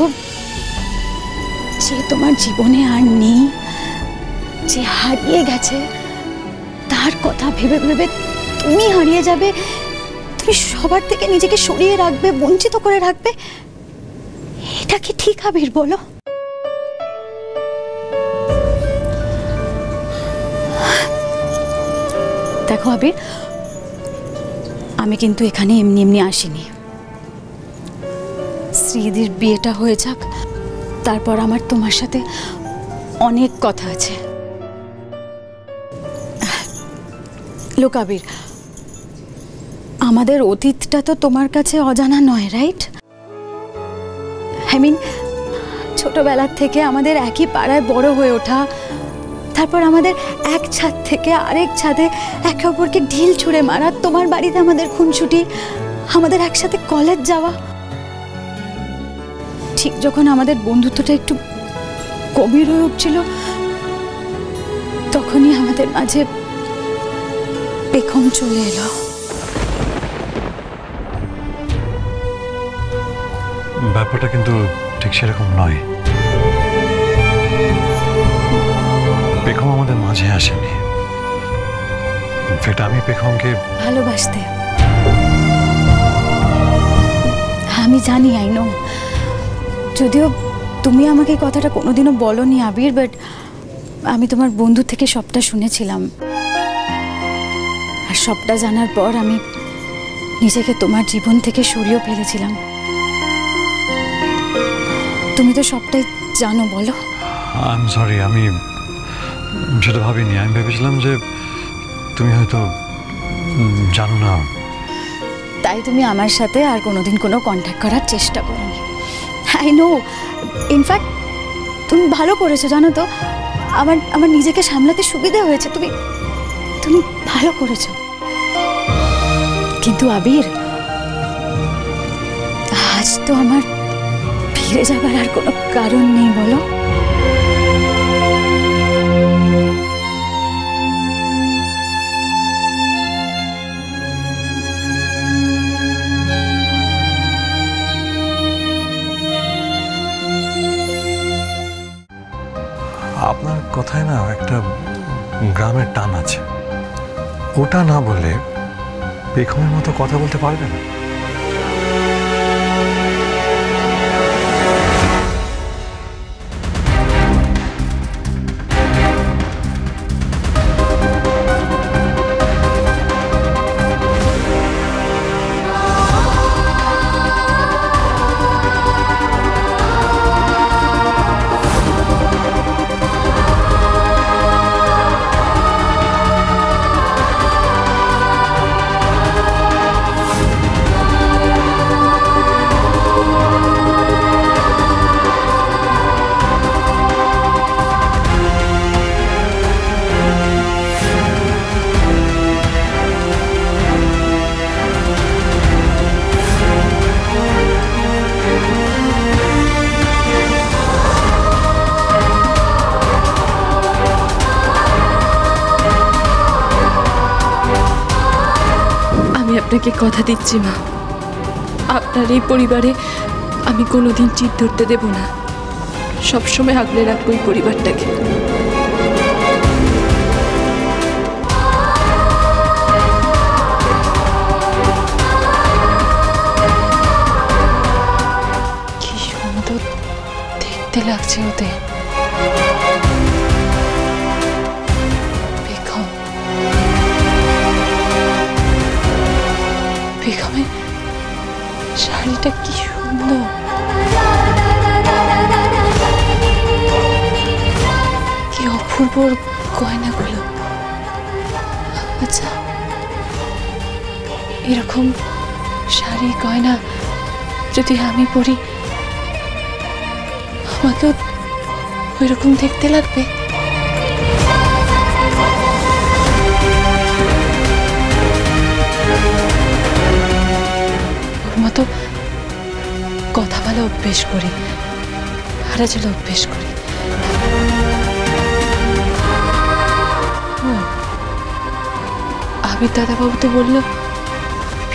দেখো, যে তোমার জীবনে আর নেই, যে হারিয়ে গেছে, তার কথা ভেবে ভেবে তুমি হারিয়ে যাবে, তুমি সবার থেকে নিজেকে সরিয়ে রাখবে, বঞ্চিত করে রাখবে। এটা কি ঠিক আবির বলো? দেখো আবির, আমি কিন্তু এখানে এমনি এমনি আসিনি। শ্রীদির বিয়েটা হয়ে যাক, তারপর আমার তোমার সাথে অনেক কথা আছে। লোক আবির, আমাদের অতীতটা তো তোমার কাছে অজানা নয়, রাইট? আই মিন, ছোটবেলার থেকে আমাদের একই পাড়ায় বড় হয়ে ওঠা, তারপর আমাদের এক ছাদ থেকে আরেক ছাদে একে অপরকে ঢিল ছুঁড়ে মারা, তোমার বাড়িতে আমাদের খুনসুটি, আমাদের একসাথে কলেজ যাওয়া। ঠিক যখন আমাদের বন্ধুত্বটা একটু গভীর হয়ে উঠছিল, তখনই আমাদের মাঝে পেখম চলে এলো। ব্যাপারটা কিন্তু ঠিক সেরকম নয়। পেখম আমাদের মাঝে আসেনি। আমি পেখমকে ভালোবাসতে, আমি জানি, আই নো। যদিও তুমি আমাকে কথাটা কোনোদিনও বলোনি আবির, বাট আমি তোমার বন্ধু থেকে সবটা শুনেছিলাম। আর সবটা জানার পর আমি নিজেকে তোমার জীবন থেকে সরিয়েও ফেলেছিলাম। তুমি তো সবটাই জানো, বলো। আই এম সরি, আমি সেটা ভাবিনি। আমি ভেবেছিলাম যে তুমি হয়তো জানো না, তাই তুমি আমার সাথে আর কোনোদিন কোনো কন্ট্যাক্ট করার চেষ্টা করোনি। আই নো, ইনফ্যাক্ট তুমি ভালো করেছো, জানো তো। আমার নিজেকে সামলাতে সুবিধা হয়েছে। তুমি ভালো করেছো। কিন্তু আবির, আজ তো আমার ফিরে যাবার আর কোনো কারণ নেই, বলো। আপনার কথায় না একটা গ্রামের টান আছে। ওটা না বলে পেখমের মতো কথা বলতে পারবেন? আপনাকে কথা দিচ্ছি মা, আপনার এই পরিবারে আমি কোনোদিন চিত ধরতে দেব না। সবসময় আগলে রাখবো এই পরিবারটাকে। কি সুন্দর দেখতে লাগছে ওদের। বেগমের শাড়িটা কি সুন্দর। কি অপূর্ব গয়নাগুলো। আচ্ছা, এরকম শাড়ি গয়না যদি আমি পরি, আমাকেও ওই রকম দেখতে লাগবে। মতো কথা বলা অভ্যেস করি, হারা চলে অভ্যেস করি। আবির দাদাবাবু তো বলল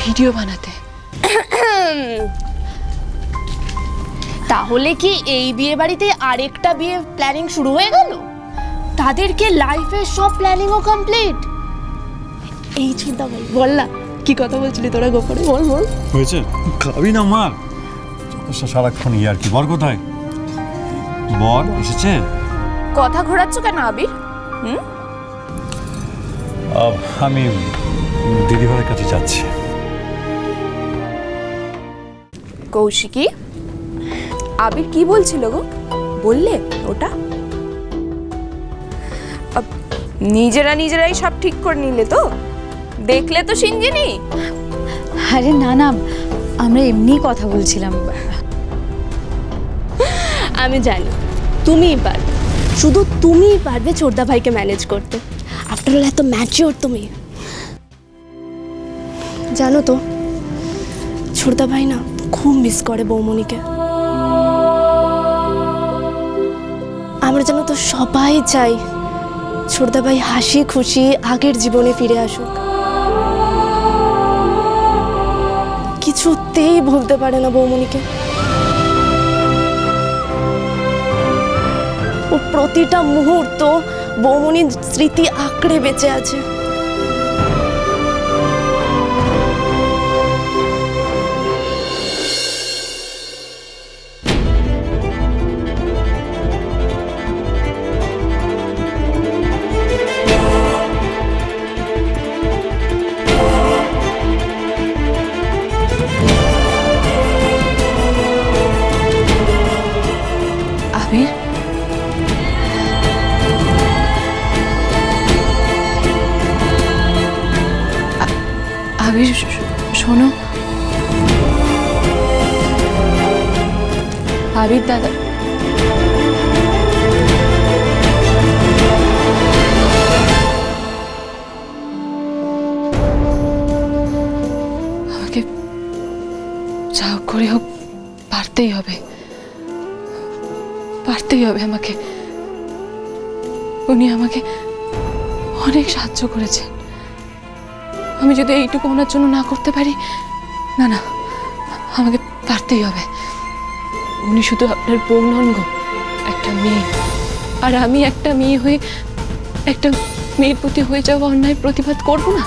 ভিডিও বানাতে। তাহলে কি এই বিয়ে বাড়িতে আরেকটা বিয়ে প্ল্যানিং শুরু হয়ে গেল? তাদেরকে লাইফের সব প্ল্যানিংও কমপ্লিট। এই চিন্তা ভাই বল না, কি কথা বলছিলি তোরা গোপনে? বল বল। হয়েছে? খাবি না মা? সারাক্ষণ ইয়ার কি, বর কোথায়? বর এসেছে? কথা ঘোরাচ্ছ কেন আবির? আমি দিদিভাইয়ের কাছে যাচ্ছি। কৌশিকী, আবির কি বলছিল গো? বললে ওটা? নিজেরাই সব ঠিক করে নিলে তো? দেখলে তো সিঞ্জিনি? আরে না না, আমরা এমনি কথা বলছিলাম। আমি জানি তুমিই পারবে, শুধু তুমিই পারবে ছোটদা ভাইকে ম্যানেজ করতে। আফটার অল এত ম্যাচিওর তুমি। জানো তো ছোটদা ভাই না খুব মিস করে বৌমনিকে। আমরা জানো তো সবাই চাই ছোটদা ভাই হাসি খুশি আগের জীবনে ফিরে আসুক। কিছুতেই ভুলতে পারে না বৌমনিকে। ও প্রতিটা মুহূর্ত বৌমনির স্মৃতি আঁকড়ে বেঁচে আছে। আবির, আবির শোনো। আবির দাদা, আমাকে যা করে হোক পারতেই হবে আমাকে। উনি আমাকে অনেক সাহায্য করেছেন। আমি যদি এইটুকু ওনার জন্য না করতে পারি, না না, আমাকে পারতেই হবে। উনি শুধু আপনার বউ নন গো, একটা মেয়ে। আর আমি একটা মেয়ে হয়ে একটা মেয়ের প্রতি হয়ে যাওয়া অন্যায় প্রতিবাদ করব না?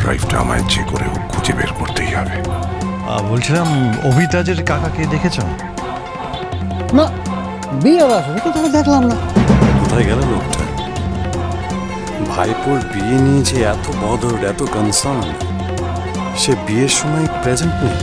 ড্রাইভটা আমায় যে করে খুঁজে বের করতেই হবে। বলছিলাম অভিতাজের কাকাকে দেখেছ? না, বিয়ের আসলে তো তাহলে দেখলাম না। কোথায় গেল লোকটা? ভাইপোর বিয়ে নিয়ে যে এত বদর, এত কনসার্ন, সে বিয়ের সময় প্রেজেন্ট নেই।